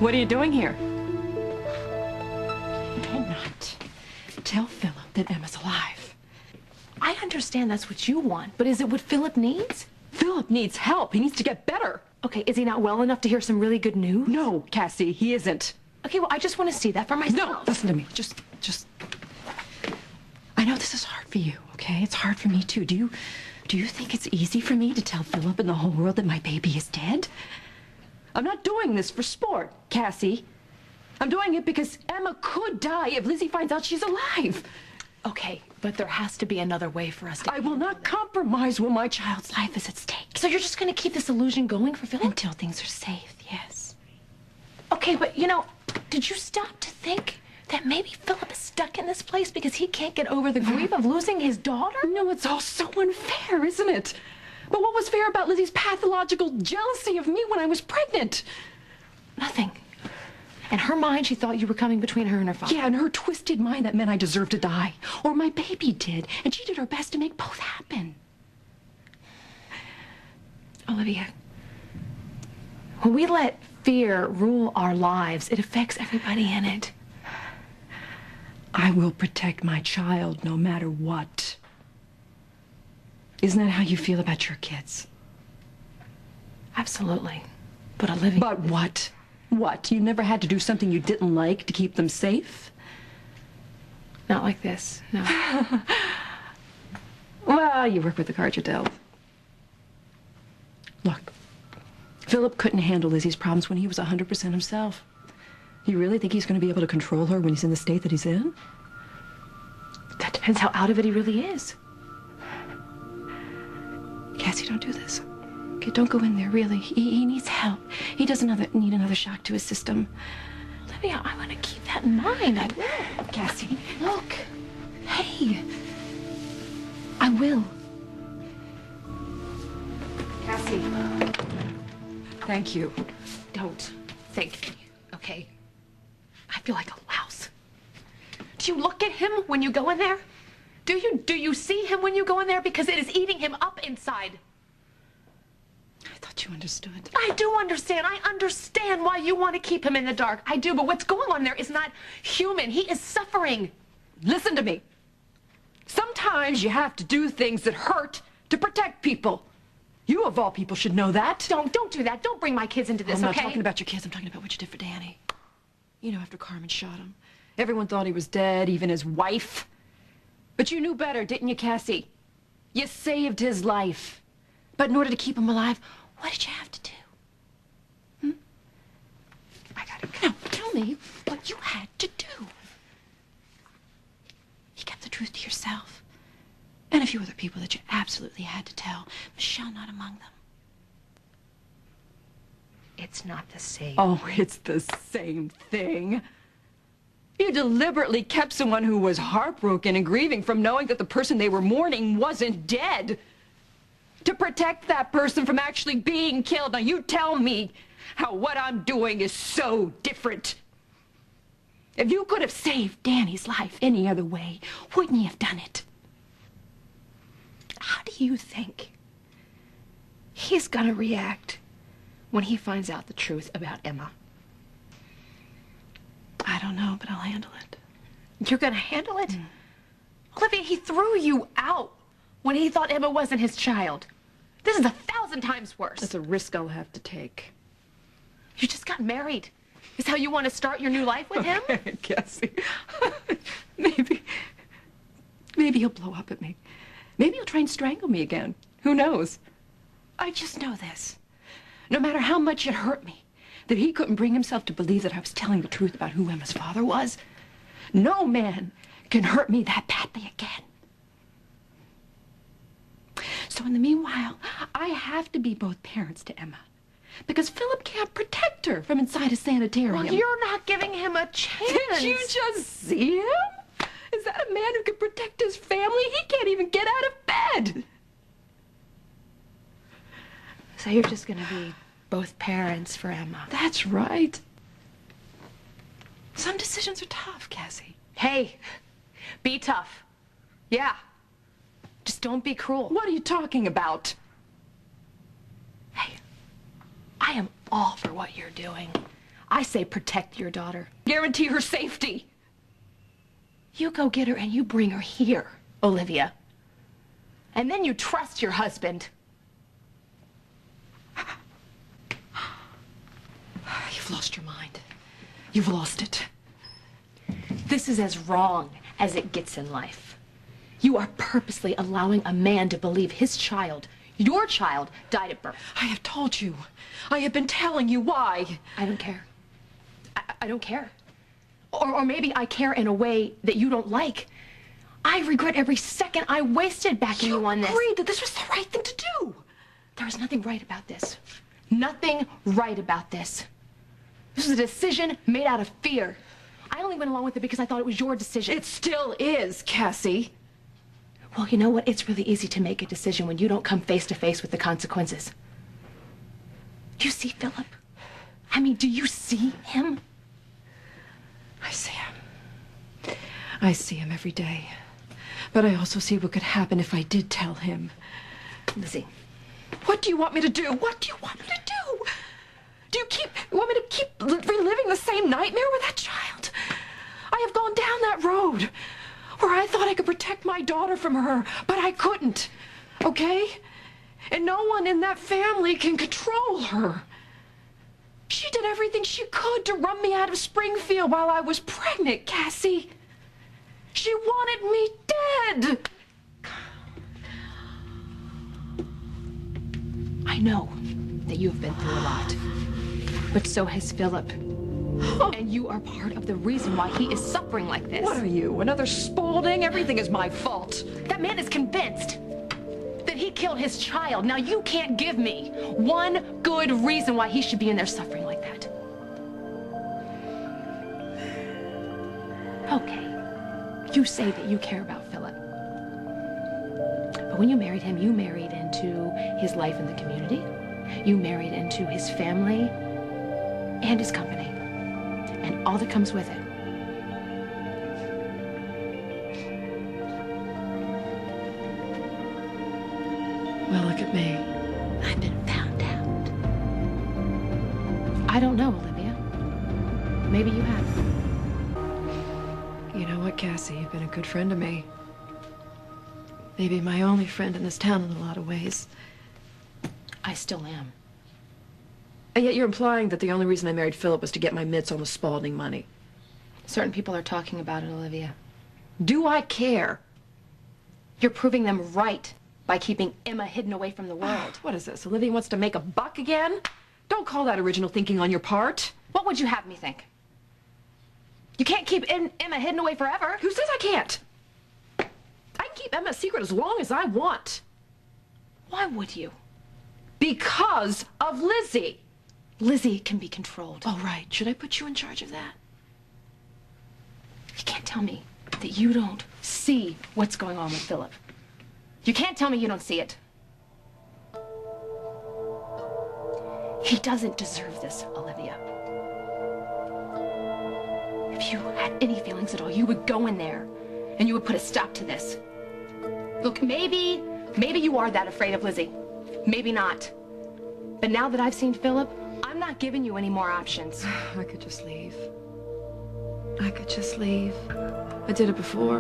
What are you doing here? You cannot tell Phillip that Emma's alive. I understand that's what you want, but is it what Phillip needs? Phillip needs help. He needs to get better. Okay, is he not well enough to hear some really good news? No, Cassie, he isn't. Okay, well, I just want to see that for myself. No, listen to me. Just... I know this is hard for you, okay? It's hard for me, too. Do you think it's easy for me to tell Phillip and the whole world that my baby is dead? I'm not doing this for sport, Cassie. I'm doing it because Emma could die if Lizzie finds out she's alive. Okay, but there has to be another way for us to... I will not compromise when my child's life is at stake. So you're just going to keep this illusion going for Phillip? Until things are safe, yes. Okay, but, you know, did you stop to think that maybe Phillip is stuck in this place because he can't get over the grief of losing his daughter? No, it's all so unfair, isn't it? But what was fair about Lizzie's pathological jealousy of me when I was pregnant? Nothing. In her mind, she thought you were coming between her and her father. Yeah, in her twisted mind, that meant I deserved to die. Or my baby did. And she did her best to make both happen. Olivia, when we let fear rule our lives, it affects everybody in it. I will protect my child no matter what. Isn't that how you feel about your kids? Absolutely. But Olivia... But what? What? You never had to do something you didn't like to keep them safe? Not like this, no. Well, you work with the cards you're dealt. Look, Phillip couldn't handle Lizzie's problems when he was 100% himself. You really think he's going to be able to control her when he's in the state that he's in? That depends how out of it he really is. Cassie, don't do this. Okay, don't go in there, really. He needs help. He doesn't need another shock to his system. Olivia, I want to keep that in mind. I will. Cassie. Look. Hey. I will. Cassie. Thank you. Don't thank me, okay? I feel like a louse. Do you look at him when you go in there? Do you see him when you go in there? Because it is eating him up inside. I thought you understood. I do understand. I understand why you want to keep him in the dark. I do, but what's going on there is not human. He is suffering. Listen to me. Sometimes you have to do things that hurt to protect people. You, of all people, should know that. Don't do that. Don't bring my kids into this, I'm not okay? talking about your kids. I'm talking about what you did for Danny. You know, after Carmen shot him. Everyone thought he was dead, even his wife. But you knew better, didn't you, Cassie? You saved his life. But in order to keep him alive, what did you have to do? I gotta go. Now, tell me what you had to do. You kept the truth to yourself. And a few other people that you absolutely had to tell. Michelle not among them. It's not the same. Oh, it's the same thing. You deliberately kept someone who was heartbroken and grieving from knowing that the person they were mourning wasn't dead. To protect that person from actually being killed. Now you tell me how what I'm doing is so different. If you could have saved Danny's life any other way, wouldn't you have done it? How do you think he's gonna react when he finds out the truth about Emma? I don't know, but I'll handle it. You're gonna handle it? Olivia, he threw you out when he thought Emma wasn't his child. This is 1,000 times worse. That's a risk I'll have to take. You just got married. Is how you want to start your new life with him? Cassie, maybe he'll blow up at me. Maybe he'll try and strangle me again. Who knows? I just know this. No matter how much it hurt me, that he couldn't bring himself to believe that I was telling the truth about who Emma's father was, no man can hurt me that badly again. So in the meanwhile, I have to be both parents to Emma. Because Phillip can't protect her from inside a sanitarium. Well, you're not giving him a chance. Did you just see him? Is that a man who can protect his family? He can't even get out of bed. So you're just gonna be both parents for Emma. That's right. Some decisions are tough, Cassie. Hey, be tough. Yeah. Just don't be cruel. What are you talking about? Hey, I am all for what you're doing. I say protect your daughter. Guarantee her safety. You go get her and you bring her here, Olivia. And then you trust your husband. You've lost your mind. You've lost it. This is as wrong as it gets in life. You are purposely allowing a man to believe his child, your child, died at birth. I have told you. I have been telling you why. I don't care. I don't care. Or maybe I care in a way that you don't like. I regret every second I wasted backing you on this. You agreed that this was the right thing to do. There is nothing right about this. Nothing right about this. This was a decision made out of fear. I only went along with it because I thought it was your decision. It still is, Cassie. Well, you know what? It's really easy to make a decision when you don't come face to face with the consequences. Do you see Phillip? I mean, do you see him? I see him. I see him every day. But I also see what could happen if I did tell him. Lizzie. What do you want me to do? What do you want me to do? Do you want me to keep reliving the same nightmare with that child? I have gone down that road where I thought I could protect my daughter from her, but I couldn't, okay? And no one in that family can control her. She did everything she could to run me out of Springfield while I was pregnant, Cassie. She wanted me dead. I know that you have been through a lot, but so has Phillip. And you are part of the reason why he is suffering like this. What are you, another Spaulding? Everything is my fault. That man is convinced that he killed his child. Now you can't give me one good reason why he should be in there suffering like that. Okay, you say that you care about Phillip. But when you married him, you married into his life in the community. You married into his family and his company. And all that comes with it. Well, look at me. I've been found out. I don't know, Olivia. Maybe you have. You know what, Cassie? You've been a good friend to me. Maybe my only friend in this town in a lot of ways. I still am. And yet you're implying that the only reason I married Phillip was to get my mitts on the Spaulding money. Certain people are talking about it, Olivia. Do I care? You're proving them right by keeping Emma hidden away from the world. What is this? Olivia wants to make a buck again? Don't call that original thinking on your part. What would you have me think? You can't keep Emma hidden away forever. Who says I can't? I can keep Emma a secret as long as I want. Why would you? Because of Lizzie. Lizzie can be controlled. Oh, right. Should I put you in charge of that? You can't tell me that you don't see what's going on with Phillip. You can't tell me you don't see it. He doesn't deserve this, Olivia. If you had any feelings at all, you would go in there and you would put a stop to this. Look, maybe you are that afraid of Lizzie. Maybe not. But now that I've seen Phillip, I'm not giving you any more options. I could just leave. I could just leave. I did it before.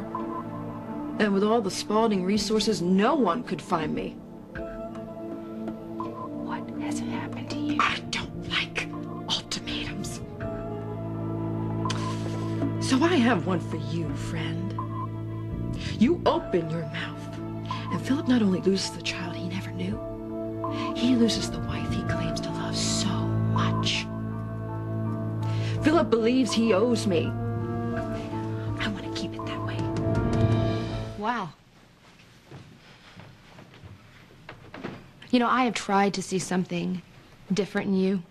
And with all the Spaulding resources, no one could find me. What has happened to you? I don't like ultimatums. So I have one for you, friend. You open your mouth, and Phillip not only loses the child he never knew, he loses the wife he claims to love so much. Phillip believes he owes me. I want to keep it that way. Wow. You know, I have tried to see something different in you.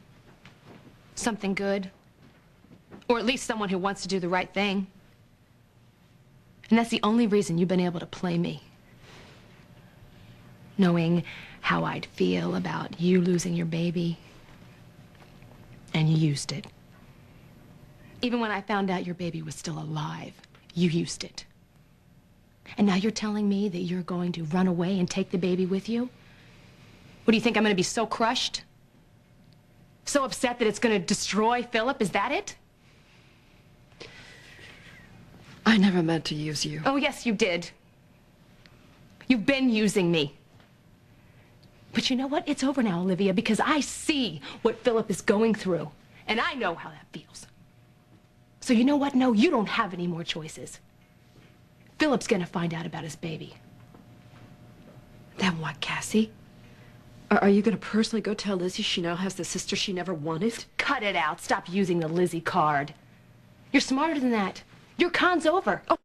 Something good. Or at least someone who wants to do the right thing. And that's the only reason you've been able to play me. Knowing how I'd feel about you losing your baby. And you used it. Even when I found out your baby was still alive, you used it. And now you're telling me that you're going to run away and take the baby with you? What, do you think I'm going to be so crushed? So upset that it's gonna destroy Phillip, is that it? I never meant to use you. Oh, yes, you did. You've been using me. But you know what? It's over now, Olivia, because I see what Phillip is going through, and I know how that feels. So you know what? No, you don't have any more choices. Phillip's gonna find out about his baby. Then what, Cassie? Are you gonna personally go tell Lizzie she now has the sister she never wanted? Cut it out. Stop using the Lizzie card. You're smarter than that. Your con's over. Oh,